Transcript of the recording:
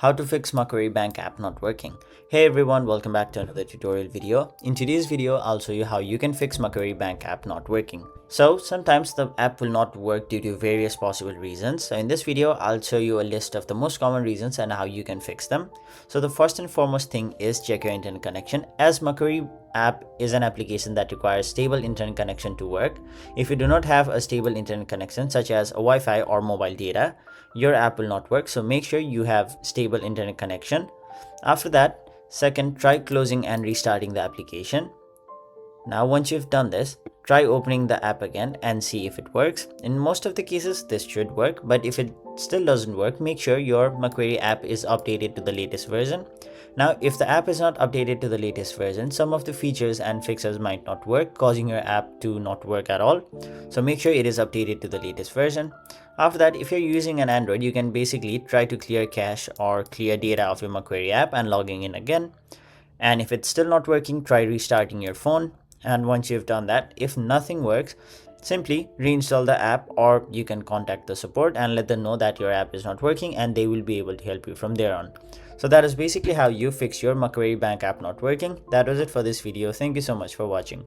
How to fix Macquarie Bank app not working. Hey everyone, welcome back to another tutorial video. In today's video, I'll show you how you can fix Macquarie Bank app not working. So sometimes the app will not work due to various possible reasons. So in this video, I'll show you a list of the most common reasons and how you can fix them. So the first and foremost thing is check your internet connection, as Macquarie app is an application that requires stable internet connection to work. If you do not have a stable internet connection such as a Wi-Fi or mobile data, your app will not work. So make sure you have stable internet connection. After that, second, try closing and restarting the application. Now once you've done this, try opening the app again and see if it works. In most of the cases this should work, but if it still doesn't work, make sure your Macquarie app is updated to the latest version. Now if the app is not updated to the latest version, some of the features and fixes might not work, causing your app to not work at all. So make sure it is updated to the latest version. After that, if you're using an Android, you can basically try to clear cache or clear data of your Macquarie app and logging in again. And if it's still not working, try restarting your phone. And once you've done that, if nothing works, simply reinstall the app, or you can contact the support and let them know that your app is not working, and they will be able to help you from there on. So that is basically how you fix your Macquarie Bank app not working. That was it for this video. Thank you so much for watching.